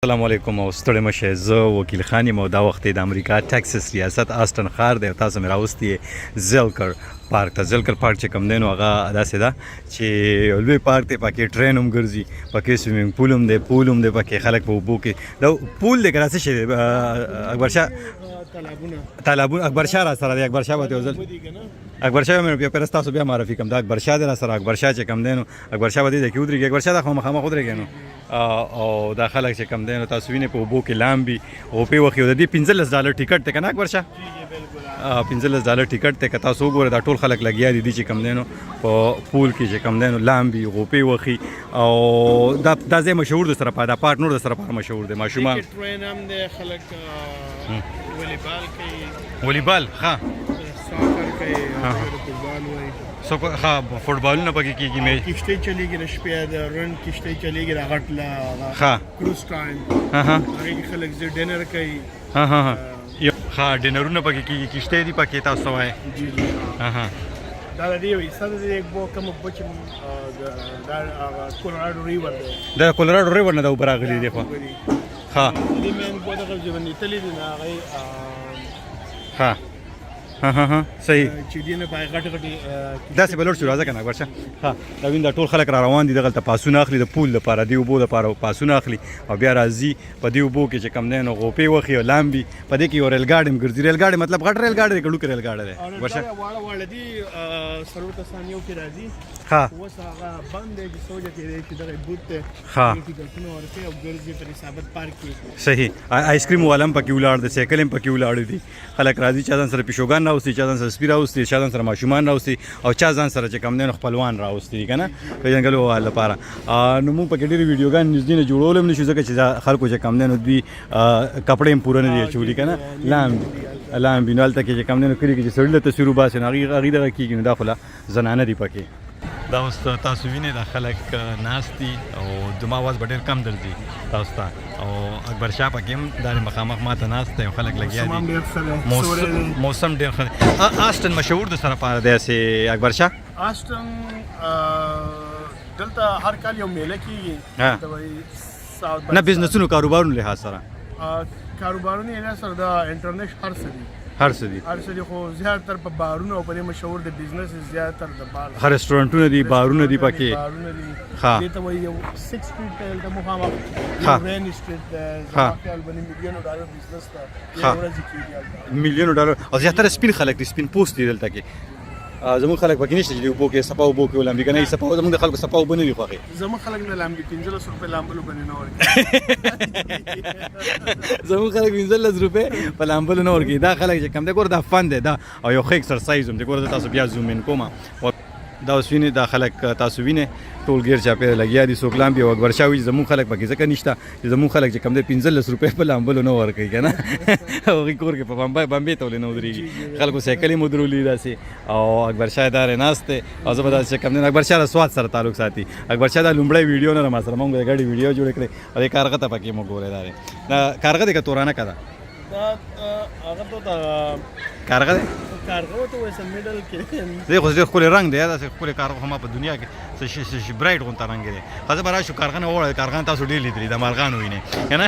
السلام علیکم او ستړي مشه زه وکیل خان یم او دا وخت د امریکا ټکساس ریاست آسټن ښار دی او تاسو مې راوستي زیلکر پارک ته. زیلکر پارک چې کوم دی نو هغه داسې ده چې لوی پارک دی، پکې ټرین هم ګرځي، پکې سویمینګ پول هم دی، پکې خلک په اوبو کې دا پول دی که څه شی دی اکبرشاه تالابونه اکبرشاه را سره دی. اکبرشاه به ځل اکبرشاه مې بیا پرستا تاسو بیا معرفي کوم. دا اکبرشاه دی را سره. اکبرشاه چې کوم دی نو اکبرشاه به دې کې ودرېږي. اکبرشاه دا خو مخامخ ودرېږي نو او دا خلک چې کوم دی نو تاسو وینئ په اوبو کې لامبي غوپې وخي او د دې $15 ټیکټ دی که نه اکبرشاه؟ $15 ټیکټ دی که تاسو وګورئ دا ټول خلک لګیا دي چې کوم دی نو په پول کې چې کوم دی نو لامبي غوپې وخي او دا ځای مشهور دی سره په دا پارک نور د سره مشهور دی. ماشومان ټرین هم دی، خلک والیبال کوي، والیبال ښه ساکر کوي، فوټبال وایي ښه فوټبالونه پکې کېږي. کشتۍ چلیږي د شپې د رن کشتۍ چلیږي د غټله ښه کروز ټایم هغې کې خلک زه ډینر کوي ښه ډینرونه پکې کېږي. کشتۍ دي پکې تاسو وایي دا د دې حصه ده د کوم اوبه چې دا کولراډو ریور دی، دا کولراډو ریور نه دا اوبه راغلي دي خو ښه دې مین اوبه دغه ژوندي تللي دي نه هغې ښه صحیح چې دې نه پای غټ غټې داسې به لوړ شو. راځه که نه اکبرشاه ښه دا وین دا ټول خلک را روان دي دغلته پاسونه اخلي د پول لپاره، دې اوبو لپاره پاسونه اخلي او بیا راځي په دې اوبو کې چې کوم دی نو غوپې وخي او لامبي. په دې کې یو ریل ګاډي هم ګرځي. ریل ګاډي مطلب غټ ریل ګاډی دی که ډوکې ریل ګاډی دی اکبرشاه؟ واړه دي څلور کسان یو کې راځي ښه اوس هغه بند دی چې سوچه کېدی چې دغه بوت دی ښه ټکټونه ورکوي او ګرځي په ثابت پارک کې. صحیح آیسکریم والا هم پکې ولاړ دی، سایکل هم پکې ولاړ دي. خلک راځي چا ځان سره پیشوګان راوستي، چا ځان سره سپي راوستي، چا ځان سره ماشومان راوستي او چا ځان سره چې کوم دی نو خپلوان راوستي دي که نه پېژنګلو لپاره. نو موږ پکې ډېرې ویډیوګانې نږدې نه جوړولی هم نه شو ځکه چې خلکو چې کوم دی نو دوی کپړې هم پوره نه دي اچولي که نه لامبي نو هلته کې چې کوم دی نو کلي کې چې سړي له تصویر وباسي نو هغې دغه کېږي نو دا خو لا زنانه دي پکې. دا اوس تاسو وینئ دا خلک ناست دي او زما اواز به ډېر کم درځي تاسو ته او اکبرشاه پکې هم دا مخامخ ما ته ناست دی او خلک لګیا دي. موسم ډېر ښه دی. آسټن مشهور د سره پاره دی هسې اکبرشاه؟ آسټن دلته هر کال یو میله کېږي نه بزنسونو کاروبارونو لحاظ سره کاروبارونو لحاظ سره دا انټرنیشنل هر څه دي خو زیاتر په بارونو او په دې مشهور د بزنس زیاتر د بار رستورانټونه دي، بارونه دي پکې ښه دې ته وایي یو 6 سټریټ ته دلته مخامخ رین سټریټ ده خیال باندې $1,000,000 بزنس ده یو ورځ کېږي $1,000,000 او زیاتره سپین خلک دي، سپین پوست دي دلته کې. زموږ خلک پکې نشته چې د اوبو کې سپا اوبو کې ولامبي که نه سپا زموږ د خلکو سپا اوبه نه دي خوښې. زموږ خلک نه لامبي $15 لامبلو باندې نه ورکوي زموږ خلک $15 په لامبلو نه ورکوي. دا خلک چې کوم دی ګوره دا فن دی دا او یو ښه ایکسرسایز هم دی. ګوره تاسو بیا زوم ان کوم دا اوس وینئ دا خلک تاسو وینئ ټول ګیر چاپېره لګیا دي څوک لامبي او اکبرشاه وایي زموږ خلک پکې ځکه نشته چې زموږ خلک چې کوم دی $15 په لامبلو نه ورکوي که نه هغوی کور کې په بمبې ته ولې نه ودرېږي. خلکو سایکل یې مدرولي داسې او اکبرشاه دارې ناست دی او زه به داسې چې کوم دی اکبرشاه د سوات سره تعلق ساتي. اکبرشاه دا لومړی ویډیو نه ده ما سره، موږ د ګډې ویډیو جوړې کړې او دې کارغه ته پکې موږ ګورې دا کارغه دی که تورانه که ده؟ هغه ته کارغه دی کارغه ته وایي میډل کې دی خو ډېر ښکلی رنګ دی داسې ښکلی کارغه خو ما په دنیا کې څه برایټ غونته رنګ دی. ښه زه به راشو کارغه نه ووړی کارغان تاسو ډېر لیدلي د مارغان وینئ که نه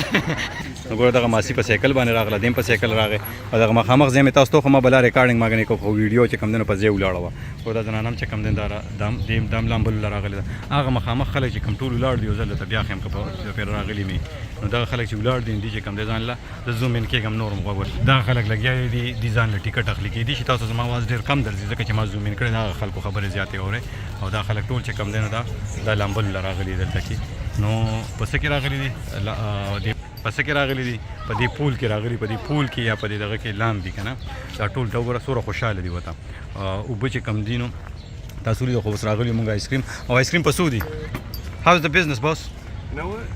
نو ګوره دغه ماسي په سایکل باندې راغله، دیم په سایکل راغی او دغه مخامخ ځای مې تاسو ته خو ما بلا ریکارډینګ ما ګنې کوم خو ویډیو چې کوم دی نو په ځای ولاړه وه خو دا زنانه هم چې کوم دی دم لامبلو له راغلې ده. هغه مخامخ خلک چې کوم ټول ولاړ دي یو ځل درته بیا ښیم که پرې راغلي مې نو دغه خلک چې ولاړ دي دي چې کوم دی ځان له زه زوم ان کېږم نور م غوږ دغه خلک لګیا دي ځان له ټیکټ اخلي کېدي چې تاسو زما اواز ډېر کم درځي ځکه چې ما زوم ان کړی هغه خلکو خبرې زیاتې اورئ او دا خلک ټول چې کوم دی نو دا لامبلو له راغلي دلته کې نو په څه کې راغلي دي په څه کې راغلي دي په دې پول کې راغلي په دې پول کې یا په دې دغه کې لامبي که نه دا ټول ته وګوره څومره خوشحاله دي ورته اوبه چې کم دي نو تاسو لیدل خو اوس راغلي مونږ آیسکریم او آیسکریم په څو دي؟ How's the business boss? You know what?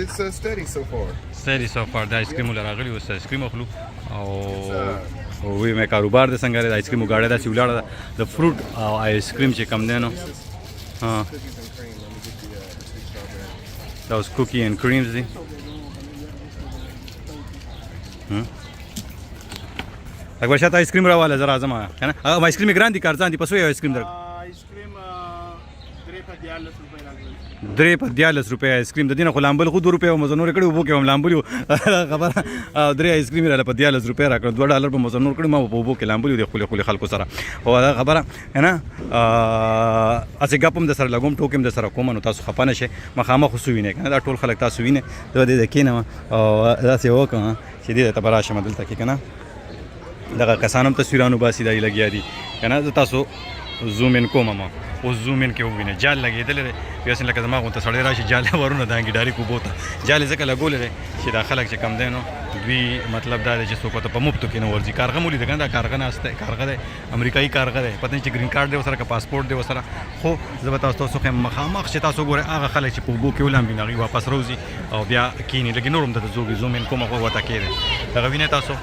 It's steady so far. Steady so far. دا آیسکریم له راغلي اوس آیسکریم اخلو او وی مې کاروبار د څنګه دی د آیسکریم ګاډی داسې ولاړه ده د فروټ او آیسکریم چې کم دی نو دا اوس کوکی اینډ کریمز دي. اکبرشاه ته آیسکریم راواله زه راځم که نه آیسکریم یې ګران دي که ارزان دي په څو یو آیسکریم در آیسکریم 3 په $14 راغلی 3 په 14 روپۍ آیسکریم د دینه خو لامبل خو 2 روپۍ او مزنور کړي وبو کې هم لامبل خبره 3 آیسکریم را په 14 روپۍ راکړ $2 په مزنور کړي ما په وبو کې لامبل د خولي خلکو سره او دا خبره نه اسی ګپم د سره لګوم ټوکم د سره کوم نو تاسو خپانه شي مخامه خو سوینه کنه دا ټول خلک تاسو وینه ته د کینه او دا سی وکړه چې دې ته براشه مدل تکي کنه دغه کسانم تصویرانو باسي دای لګیا دي کنه تاسو زوم ان کوم ما او زوم ان کې وینه جال لګیدل لري پیاسن لکه زما غونته سړی راشي جال ورونه دانګي ډاری کو بوته جال ځکه لګول لري چې دا خلک چې کم دینو دوی مطلب دا چې څوک ته په مفتو کې نو ورځي کارغه مولي دغه دا کارغه نه استه کارغه دی امریکایي کارغه دی پته چې گرین کارت دی وسره کا پاسپورت دی وسره خو زه تاسو خو مخامخ چې تاسو ګوره هغه خلک چې په بو کې ولام بیناري واپس روزي او بیا کینی لګي نورم د زوګي زوم ان کوم هغه وته کېده دا وینه تاسو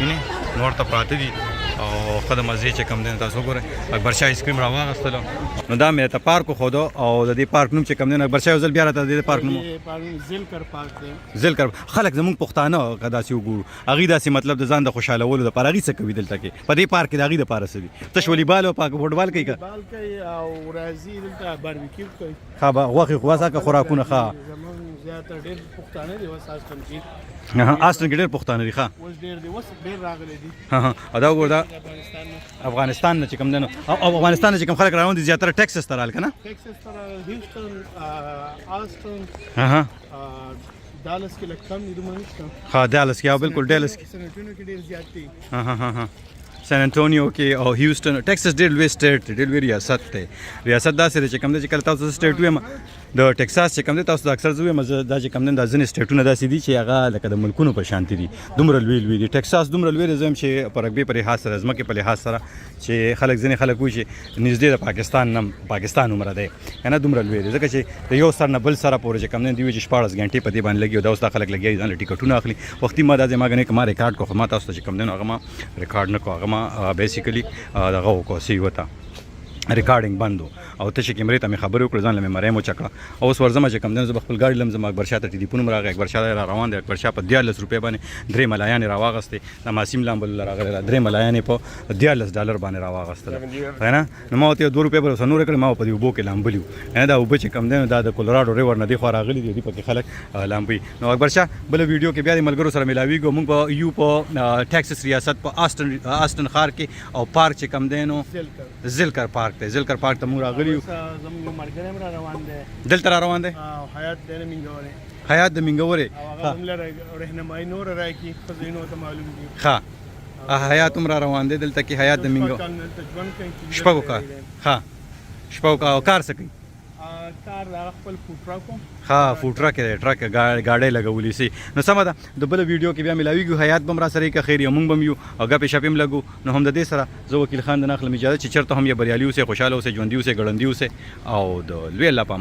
وینه نور ته پراته دي او خدای مزه چې کم دین تاسو ګوره اکبر شاه آیسکریم را واغستل نو دا مې ته پارک خو دو او د دې پارک نوم چې کم دین اکبر شاه ځل بیا راته د پارک نوم زلکر پارک دی زلکر خلک زمونږ پښتانه غداسي وګورو اغي داسي مطلب د ځان د خوشاله ولو د پارغي څه کوي دلته کې په دې پارک کې د اغي د پارس دي تش والیبال او پاک فوټبال کوي بال کوي او راځي دلته باربیکیو کوي خا واخی خواسا که خوراکونه خا زمون زیاتره ډېر پښتانه دي وساس کنجي اصلا کې ډېر پښتانه دي ښه اوس ډېر دي اوس ډېر راغلي دي دا وګوره افغانستان نه چې کوم دنو او افغانستان چې کوم خلک راوند دي زیاتره ټیکساس ته رال کنه ټیکساس ته هیوستن آستن دالس کې لکه کم دي دومره نشته ها دالس کې بالکل دالس کې سنټونو کې ډېر زیات دي سان انټونیو کې او هیوستن ټیکساس ډېر لوی سټیټ دی ډېر لوی ریاست دی ریاست داسې چې کوم دي چې کله تاسو سټیټ ویم د ټیکساس چې کوم دي تاسو اکثر زوی مزه دا چې کوم دي د ځینې سټیټونه داسې دي چې هغه لکه د ملکونو په شانتي دي دومره لوی دي ټیکساس دومره لوی دی زم چې پر رګبي پر لحاظ سره ځمکې په لحاظ سره چې خلک ځینې خلک وایي چې نږدې د پاکستان نم پاکستان عمره دی کنه دومره لوی دی ځکه چې د یو سر نه بل سره پورې چې کوم دي وي چې 14 غنټې په دې باندې لګي او دا اوس خلک لګي ځان ټیکټونه اخلي وختي ما دا ځما غنې کما ریکارډ کو ما تاسو چې کوم دي هغه ما ریکارډ نه کو هغه ما بیسیکلی دغه کو سی وتا ریکارډینګ بندو او ته چې کیمرې ته مې خبرې وکړې ځان له مې مریم وچکړه او اوس ورځم چې کم دنه زه خپل ګاډي لم زما اکبر شاه ته ټلیفون راغی اکبر شاه را روان دی اکبر شاه په 14 روپۍ باندې 3 ملایان را واغستې د ماسیم لامبل راغلی 3 ملایان په $14 باندې را واغستل نه نو ما ته 2 روپۍ پر سنور کړ ما په دې وبو کې لامبلیو نه دا وب چې کم دنه دا د کولراډو ریور نه دی خو راغلی دی په خلک لامبي نو اکبر شاه بل ویډیو کې بیا د ملګرو سره ملاویږو موږ په یو په ټیکساس ریاست په آستن ښار کې او پارک چې کم دینو زلکر پارک ته زلکر پارک ته موږ راغلیو زموږ مرګرم را روان دي دلته را روان دي او حیات د منګوري حیات د منګوري هغه هم لره رهنمایي نور راکې خزینو ته معلوم دي ها حیات هم را روان دي دلته کې حیات د منګو شپږو کار ها شپږو کار سکی کار د خپل فوټراکو ها فوټراک ټرک گاډي لګولې سي نو سم ده د بل ویډیو کې بیا ملاویږي حیات بم را سره کې خیر یمون بم یو او غپې شپم لګو نو هم د دې سره زه وکیل خان د نخل اجازه چې چرته هم یې بریالي اوسه خوشاله اوسه ژوندۍ اوسه ګړندۍ اوسه او د لوی الله پامه